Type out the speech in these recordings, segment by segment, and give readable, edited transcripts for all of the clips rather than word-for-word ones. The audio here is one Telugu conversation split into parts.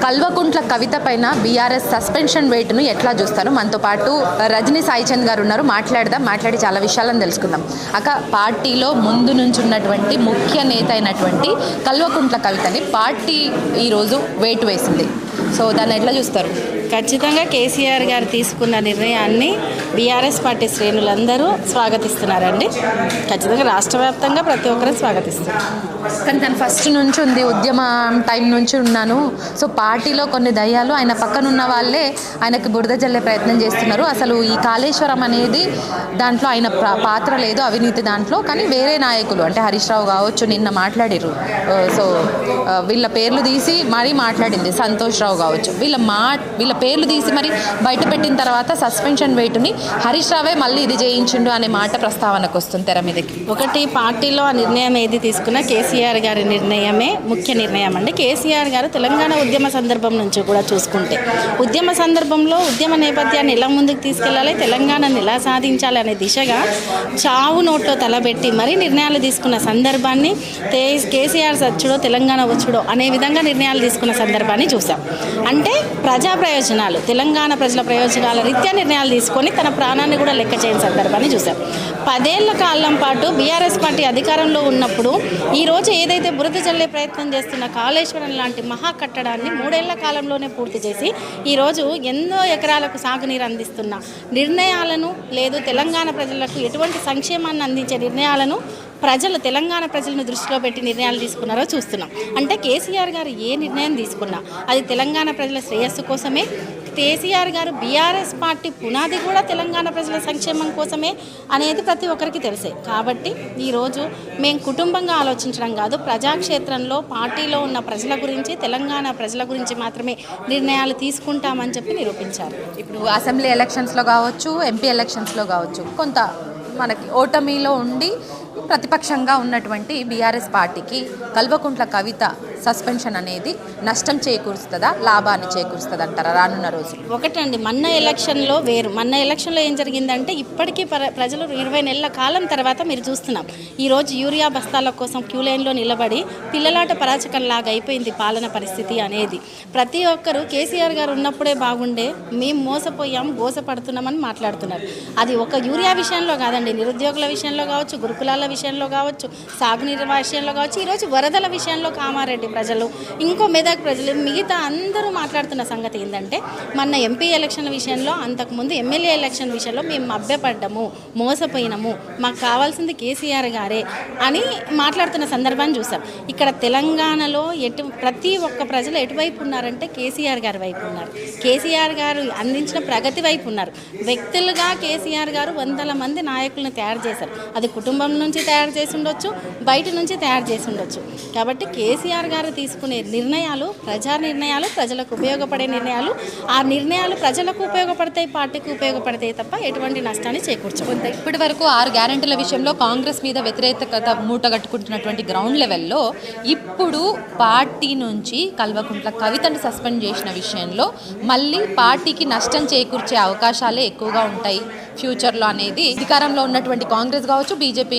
కల్వకుంట్ల కవిత పైన బీఆర్ఎస్ సస్పెన్షన్ వేటును ఎట్లా చూస్తారు? మనతో పాటు రజనీ సాయిచంద్ గారు ఉన్నారు. మాట్లాడి చాలా విషయాలను తెలుసుకుందాం. అక్క, పార్టీలో ముందు నుంచి ఉన్నటువంటి ముఖ్య నేత అయినటువంటి కల్వకుంట్ల కవితని పార్టీ ఈరోజు వేటు వేసింది. సో దాన్ని ఎట్లా చూస్తారు? ఖచ్చితంగా కేసీఆర్ గారు తీసుకున్న నిర్ణయాన్ని బీఆర్ఎస్ పార్టీ శ్రేణులందరూ స్వాగతిస్తున్నారండి. ఖచ్చితంగా రాష్ట్ర వ్యాప్తంగా ప్రతి ఒక్కరూ స్వాగతిస్తున్నారు. కానీ తను ఫస్ట్ నుంచి ఉంది, ఉద్యమ టైం నుంచి ఉన్నాను. సో పార్టీలో కొన్ని దయ్యాలు ఆయన పక్కన ఉన్న వాళ్ళే ఆయనకి బురద జల్లే ప్రయత్నం చేస్తున్నారు. అసలు ఈ కాళేశ్వరం అనేది దాంట్లో ఆయన పాత్ర లేదు, అవినీతి దాంట్లో. కానీ వేరే నాయకులు అంటే హరీష్ రావు కావచ్చు నిన్న మాట్లాడిరు. సో వీళ్ళ పేర్లు తీసి మరీ మాట్లాడింది సంతోష్ రావు కావచ్చు. వీళ్ళ పేర్లు తీసి మరి బయట పెట్టిన తర్వాత సస్పెన్షన్ వేటుని హరీష్ రావే మళ్ళీ ఇది చేయించిండు అనే మాట ప్రస్తావనకు వస్తుంది తెర మీదకి. ఒకటి, పార్టీలో ఆ నిర్ణయం ఏది తీసుకున్నా కేసీఆర్ గారి నిర్ణయమే ముఖ్య నిర్ణయం అండి. కేసీఆర్ గారు తెలంగాణ ఉద్యమ సందర్భం నుంచి కూడా చూసుకుంటే ఉద్యమ సందర్భంలో ఉద్యమ నేపథ్యాన్ని ఎలా ముందుకు తీసుకెళ్లాలి, తెలంగాణను ఎలా సాధించాలి అనే దిశగా చావు నోట్లో తలబెట్టి మరీ నిర్ణయాలు తీసుకున్న సందర్భాన్ని కేసీఆర్ సచ్చుడో తెలంగాణ వచ్చుడో అనే విధంగా నిర్ణయాలు తీసుకున్న సందర్భాన్ని చూసాం. అంటే ప్రజా ప్రయోజనాలు, తెలంగాణ ప్రజల ప్రయోజనాల రీత్యా నిర్ణయాలు తీసుకొని తన ప్రాణాన్ని కూడా లెక్క చేయని సందర్భాన్ని చూసాం. 10 ఏళ్ల కాలం పాటు బీఆర్ఎస్ పార్టీ అధికారంలో ఉన్నప్పుడు ఈరోజు ఏదైతే బురద జల్లే ప్రయత్నం చేస్తున్న కాళేశ్వరం లాంటి మహా కట్టడాన్ని 3 ఏళ్ల కాలంలోనే పూర్తి చేసి ఈరోజు ఎన్నో ఎకరాలకు సాగునీరు అందిస్తున్న నిర్ణయాలను, లేదు తెలంగాణ ప్రజలకు ఎటువంటి సంక్షేమాన్ని అందించే నిర్ణయాలను తెలంగాణ ప్రజలను దృష్టిలో పెట్టి నిర్ణయాలు తీసుకున్నారో చూస్తున్నాం. అంటే కేసీఆర్ గారు ఏ నిర్ణయం తీసుకున్నా అది తెలంగాణ ప్రజల శ్రేయస్సు కోసమే. కేసీఆర్ గారు బీఆర్ఎస్ పార్టీ పునాది కూడా తెలంగాణ ప్రజల సంక్షేమం కోసమే అనేది ప్రతి ఒక్కరికి తెలిసే. కాబట్టి ఈరోజు మేము కుటుంబంగా ఆలోచించడం కాదు, ప్రజాక్షేత్రంలో పార్టీలో ఉన్న ప్రజల గురించి, తెలంగాణ ప్రజల గురించి మాత్రమే నిర్ణయాలు తీసుకుంటామని చెప్పి నిరూపించారు. ఇప్పుడు అసెంబ్లీ ఎలక్షన్స్లో కావచ్చు, ఎంపీ ఎలక్షన్స్లో కావచ్చు, కొంత మనకి ఓటమిలో ఉండి ప్రతిపక్షంగా ఉన్నటువంటి బీఆర్ఎస్ పార్టీకి కల్వకుంట్ల కవిత సస్పెన్షన్ అనేది నష్టం చేకూరుస్తుందా, లాభాన్ని చేకూరుస్తుంది అంటారా రానున్న రోజులు? ఒకటండి, మొన్న ఎలక్షన్లో వేరు. మొన్న ఎలక్షన్లో ఏం జరిగిందంటే ఇప్పటికీ ప్రజలు 20 నెలల కాలం తర్వాత మీరు చూస్తున్నాం, ఈరోజు యూరియా బస్తాల కోసం క్యూ లైన్లో నిలబడి పిల్లలాట పరాచకంలాగా అయిపోయింది పాలన పరిస్థితి అనేది. ప్రతి ఒక్కరూ కేసీఆర్ గారు ఉన్నప్పుడే బాగుండే, మేము మోసపోయాం, గోసపడుతున్నామని మాట్లాడుతున్నారు. అది ఒక యూరియా విషయంలో కాదండి, నిరుద్యోగుల విషయంలో కావచ్చు, గురుకులాల విషయంలో కావచ్చు, సాగునీరు విషయంలో కావచ్చు, ఈరోజు వరదల విషయంలో కామారెడ్డి ప్రజలు, ఇంకో మెదక్ ప్రజలు, మిగతా అందరూ మాట్లాడుతున్న సంగతి ఏంటంటే మన ఎంపీ ఎలక్షన్ విషయంలో, అంతకుముందు ఎమ్మెల్యే ఎలక్షన్ విషయంలో మేము మభ్యపడ్డాము, మోసపోయినాము, మాకు కావాల్సింది కేసీఆర్ గారే అని మాట్లాడుతున్న సందర్భాన్ని చూసాం. ఇక్కడ తెలంగాణలో ప్రతి ఒక్క ప్రజలు ఎటువైపు ఉన్నారంటే కేసీఆర్ గారి వైపు ఉన్నారు. కేసీఆర్ గారు అందించిన ప్రగతి వైపు ఉన్నారు. వ్యక్తులుగా కేసీఆర్ గారు 100 మంది నాయకులను తయారు చేశారు. అది కుటుంబం నుంచి తయారు చేసి ఉండొచ్చు, బయట నుంచి తయారు చేసి ఉండొచ్చు. కాబట్టి కేసీఆర్ గారు తీసుకునే నిర్ణయాలు ప్రజా నిర్ణయాలు, ప్రజలకు ఉపయోగపడే నిర్ణయాలు. ఆ నిర్ణయాలు ప్రజలకు ఉపయోగపడతాయి, పార్టీకి ఉపయోగపడతాయి తప్ప ఎటువంటి నష్టాన్ని చేకూర్చబోతాయి. ఇప్పటి వరకు 6 గ్యారెంటీల విషయంలో కాంగ్రెస్ మీద వ్యతిరేకత మూటగట్టుకుంటున్నటువంటి గ్రౌండ్ లెవెల్లో ఇప్పుడు పార్టీ నుంచి కల్వకుంట్ల కవితను సస్పెండ్ చేసిన విషయంలో మళ్ళీ పార్టీకి నష్టం చేకూర్చే అవకాశాలే ఎక్కువగా ఉంటాయి ఫ్యూచర్లో అనేది అధికారంలో ఉన్నటువంటి కాంగ్రెస్ కావచ్చు, బీజేపీ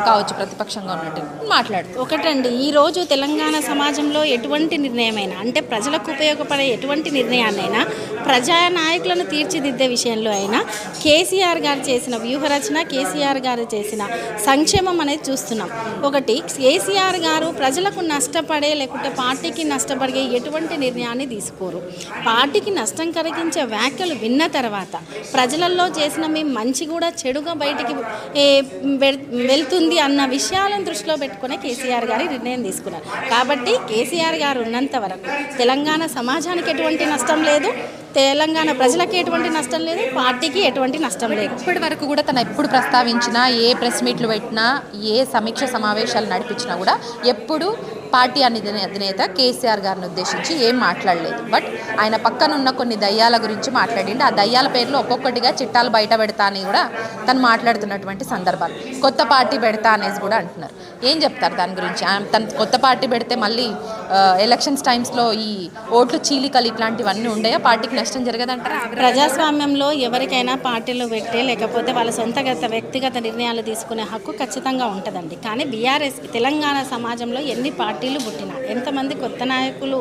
కావచ్చు, ప్రతిపక్షంగా ఉన్నట్టు మాట్లాడుతూ. ఒకటండి, ఈరోజు తెలంగాణ సమాజంలో ఎటువంటి నిర్ణయమైనా, అంటే ప్రజలకు ఉపయోగపడే ఎటువంటి నిర్ణయాన్నైనా, ప్రజా నాయకులను తీర్చిదిద్దే విషయంలో అయినా కేసీఆర్ గారు చేసిన వ్యూహరచన, కేసీఆర్ గారు చేసిన సంక్షేమం అనేది చూస్తున్నాం. ఒకటి, కేసీఆర్ గారు ప్రజలకు నష్టపడే లేకుంటే పార్టీకి నష్టపడే ఎటువంటి నిర్ణయాన్ని తీసుకోరు. పార్టీకి నష్టం కలిగించే వ్యాఖ్యలు విన్న తర్వాత ప్రజలలో చేసిన మంచి కూడా చెడుగా బయటికి వెళ్తుంది అన్న విషయాలను దృష్టిలో పెట్టుకునే కేసీఆర్ గారి నిర్ణయం తీసుకున్నారు. కాబట్టి కేసీఆర్ గారు ఉన్నంత వరకు తెలంగాణ సమాజానికి ఎటువంటి నష్టం లేదు, తెలంగాణ ప్రజలకి ఎటువంటి నష్టం లేదు, పార్టీకి ఎటువంటి నష్టం లేదు. ఇప్పటి వరకు కూడా తను ఎప్పుడు ప్రస్తావించినా, ఏ ప్రెస్ మీట్లు పెట్టినా, ఏ సమీక్ష సమావేశాలు నడిపించినా కూడా ఎప్పుడు పార్టీ అధినేత కేసీఆర్ గారిని ఉద్దేశించి ఏం మాట్లాడలేదు. బట్ ఆయన పక్కన ఉన్న కొన్ని దయ్యాల గురించి మాట్లాడిండు. ఆ దయ్యాల పేర్లు ఒక్కొక్కటిగా చిట్టాలు బయట పెడతా అని కూడా తను మాట్లాడుతున్నటువంటి సందర్భాలు. కొత్త పార్టీ పెడతా అనేసి కూడా అంటున్నారు. ఏం చెప్తారు దాని గురించి? తను కొత్త పార్టీ పెడితే మళ్ళీ ఎలక్షన్స్ టైమ్స్లో ఈ ఓట్లు చీలికలు ఇట్లాంటివన్నీ ఉండయా? పార్టీకి నష్టం జరగదంటారా? ప్రజాస్వామ్యంలో ఎవరికైనా పార్టీలు పెట్టే లేకపోతే వాళ్ళ వ్యక్తిగత నిర్ణయాలు తీసుకునే హక్కు ఖచ్చితంగా ఉంటుందండి. కానీ బీఆర్ఎస్ తెలంగాణ సమాజంలో ఎన్ని పార్టీలు పార్టీలు పుట్టినా, ఎంతమంది కొత్త నాయకులు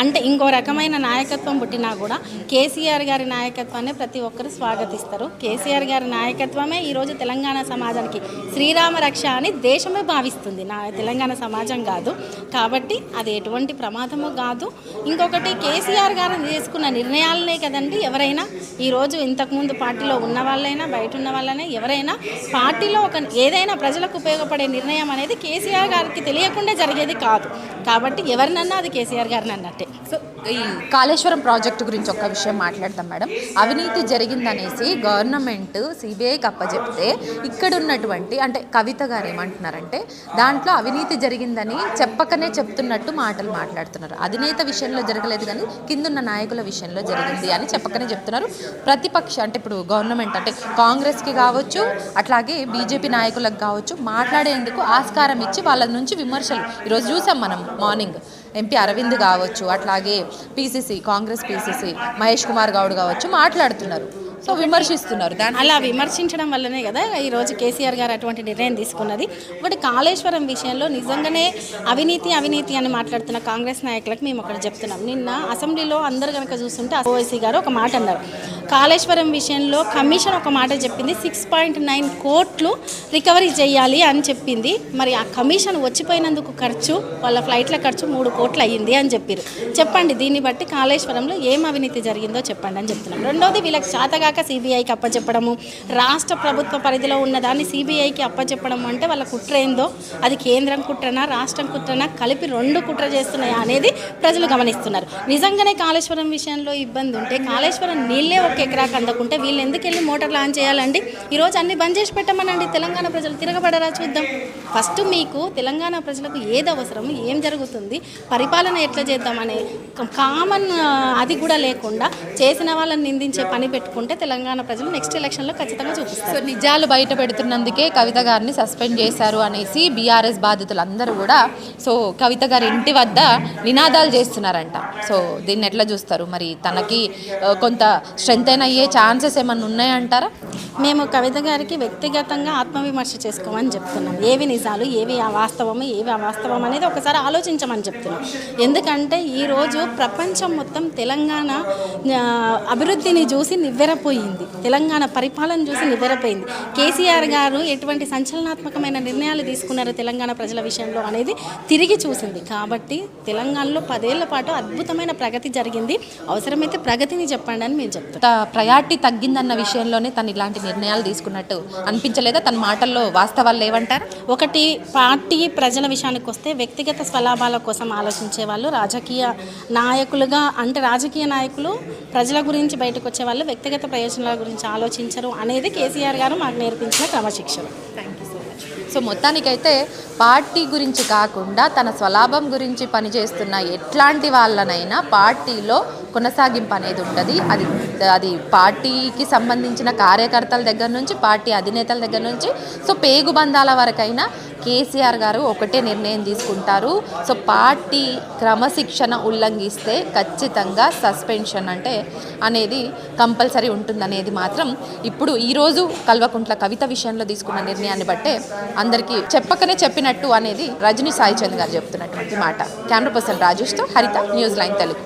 అంటే ఇంకో రకమైన నాయకత్వం పుట్టినా కూడా కేసీఆర్ గారి నాయకత్వాన్ని ప్రతి ఒక్కరు స్వాగతిస్తారు. కేసీఆర్ గారి నాయకత్వమే ఈరోజు తెలంగాణ సమాజానికి శ్రీరామ రక్ష అని దేశమే భావిస్తుంది, తెలంగాణ సమాజం కాదు. కాబట్టి అది ఎటువంటి ప్రమాదము కాదు. ఇంకొకటి కేసీఆర్ గారు తీసుకున్న నిర్ణయాలనే కదండి ఎవరైనా ఈరోజు ఇంతకుముందు పార్టీలో ఉన్న వాళ్ళైనా బయట ఉన్న వాళ్ళైనా ఎవరైనా పార్టీలో ఏదైనా ప్రజలకు ఉపయోగపడే నిర్ణయం అనేది కేసీఆర్ గారికి తెలియకుండా జరిగేది కాదు. కాబట్టి ఎవరినన్నా అది కేసీఆర్ గారిని అన్నట్టే. సో ఈ కాళేశ్వరం ప్రాజెక్టు గురించి ఒక్క విషయం మాట్లాడదాం మేడం. అవినీతి జరిగిందనేసి గవర్నమెంట్ సిబిఐకి అప్పచెప్తే ఇక్కడ ఉన్నటువంటి అంటే కవిత గారు ఏమంటున్నారంటే దాంట్లో అవినీతి జరిగిందని చెప్పకనే చెప్తున్నట్టు మాటలు మాట్లాడుతున్నారు. అధినేత విషయంలో జరగలేదు కానీ కిందున్న నాయకుల విషయంలో జరిగింది అని చెప్పకనే చెప్తున్నారు. ప్రతిపక్ష అంటే ఇప్పుడు గవర్నమెంట్ అంటే కాంగ్రెస్కి కావచ్చు అట్లాగే బీజేపీ నాయకులకు కావచ్చు మాట్లాడేందుకు ఆస్కారం ఇచ్చి వాళ్ళ నుంచి విమర్శలు ఈరోజు చూసాం మనం. మార్నింగ్ ఎంపీ అరవింద్ కావచ్చు అట్లాగే కాంగ్రెస్ పీసీసీ మహేష్ కుమార్ గౌడ్ కావచ్చు మాట్లాడుతున్నారు. సో విమర్శిస్తున్నారు. అలా విమర్శించడం వల్లనే కదా ఈరోజు కేసీఆర్ గారు అటువంటి నిర్ణయం తీసుకున్నది. ఒకటి కాళేశ్వరం విషయంలో నిజంగానే అవినీతి అని మాట్లాడుతున్న కాంగ్రెస్ నాయకులకు మేము ఒకటి చెప్తున్నాం. నిన్న అసెంబ్లీలో అందరు కనుక చూస్తుంటే ఓవైసీ గారు ఒక మాట అన్నారు. కాళేశ్వరం విషయంలో కమిషన్ ఒక మాట చెప్పింది, 6.9 కోట్లు రికవరీ చేయాలి అని చెప్పింది. మరి ఆ కమిషన్ వచ్చిపోయినందుకు ఖర్చు వాళ్ళ ఫ్లైట్ల ఖర్చు 3 కోట్లు అయ్యింది అని చెప్పారు. చెప్పండి దీన్ని బట్టి కాళేశ్వరంలో ఏం అవినీతి జరిగిందో చెప్పండి అని చెప్తున్నాం. రెండోది వీళ్ళకి చాతగాక సిబిఐకి అప్పచెప్పడము, రాష్ట్ర ప్రభుత్వ పరిధిలో ఉన్నదాన్ని సిబిఐకి అప్పచెప్పడం అంటే వాళ్ళ కుట్ర ఏందో, అది కేంద్రం కుట్రనా రాష్ట్రం కుట్రనా కలిపి 2 కుట్ర చేస్తున్నాయా అనేది ప్రజలు గమనిస్తున్నారు. నిజంగానే కాళేశ్వరం విషయంలో ఇబ్బంది ఉంటే కాళేశ్వరం నీళ్ళే 1 ఎకరాకు అందకుంటే వీళ్ళు ఎందుకు వెళ్ళి మోటార్ లాంచ్ చేయాలండి? ఈరోజు అన్ని బంద్ చేసి పెట్టమనండి, తెలంగాణ ప్రజలు తిరగబడరా చూద్దాం. ఫస్ట్ మీకు తెలంగాణ ప్రజలకు ఏది అవసరం, ఏం జరుగుతుంది, పరిపాలన ఎట్లా చేద్దామనే కామన్ అది కూడా లేకుండా చేసిన వాళ్ళని నిందించే పని పెట్టుకుంటే తెలంగాణ ప్రజలు నెక్స్ట్ ఎలక్షన్లో ఖచ్చితంగా చూపిస్తారు. సో నిజాలు బయట పెడుతున్నందుకే కవిత గారిని సస్పెండ్ చేశారు అనేసి బీఆర్ఎస్ బాధితులందరూ కూడా సో కవిత గారి ఇంటి వద్ద నినాదాలు చేస్తున్నారంట. సో దీన్ని ఎట్లా చూస్తారు? మరి తనకి కొంత స్ట్రెంత్ అయ్యే ఛాన్సెస్ ఏమన్నా ఉన్నాయంటారా? మేము కవిత గారికి వ్యక్తిగతంగా ఆత్మవిమర్శ చేసుకోమని చెప్తున్నాం. ఏవి నిజాలు, ఏవి అవాస్తవము, ఏవి అవాస్తవం అనేది ఒకసారి ఆలోచించమని చెప్తున్నాం. ఎందుకంటే ఈరోజు ప్రపంచం మొత్తం తెలంగాణ అభివృద్ధిని చూసి నివ్వెరపోయింది, తెలంగాణ పరిపాలన చూసి నివ్వెరపోయింది. కేసీఆర్ గారు ఎటువంటి సంచలనాత్మకమైన నిర్ణయాలు తీసుకున్నారు తెలంగాణ ప్రజల విషయంలో అనేది తిరిగి చూసింది. కాబట్టి తెలంగాణలో 10 ఏళ్ల పాటు అద్భుతమైన ప్రగతి జరిగింది. అవసరమైతే ప్రగతిని చెప్పండి అని మేము చెప్తాం. ప్రయారిటీ తగ్గిందన్న విషయంలోనే తను ఇలాంటి నిర్ణయాలు తీసుకున్నట్టు అనిపించలేదా? తన మాటల్లో వాస్తవాలు లేవంటారు. ఒకటి పార్టీ ప్రజల విషయానికి వస్తే వ్యక్తిగత స్వలాభాల కోసం ఆలోచించే వాళ్ళు రాజకీయ నాయకులుగా అంటే రాజకీయ నాయకులు ప్రజల గురించి బయటకు వచ్చే వాళ్ళు వ్యక్తిగత ప్రయోజనాల గురించి ఆలోచించరు అనేది కేసీఆర్ గారు మాకు నేర్పించిన క్రమశిక్షణ. Thank you so much. So మొత్తానికైతే పార్టీ గురించి కాకుండా తన స్వలాభం గురించి పనిచేస్తున్న ఎట్లాంటి వాళ్ళనైనా పార్టీలో కొనసాగింపు అనేది ఉంటుంది. అది పార్టీకి సంబంధించిన కార్యకర్తల దగ్గర నుంచి పార్టీ అధినేతల దగ్గర నుంచి సో పేగు బంధాల వరకైనా కేసీఆర్ గారు ఒకటే నిర్ణయం తీసుకుంటారు. సో పార్టీ క్రమశిక్షణ ఉల్లంఘిస్తే ఖచ్చితంగా సస్పెన్షన్ అనేది కంపల్సరీ ఉంటుందనేది మాత్రం ఇప్పుడు ఈరోజు కల్వకుంట్ల కవిత విషయంలో తీసుకున్న నిర్ణయాన్ని బట్టే అందరికీ చెప్పకనే చెప్పినట్టు అనేది రజనీ సాయి చంద్ గారు చెప్తున్నటువంటి మాట. కెమెరా పర్సన్ రాజేష్తో హరిత, న్యూస్ 9 తెలుగు.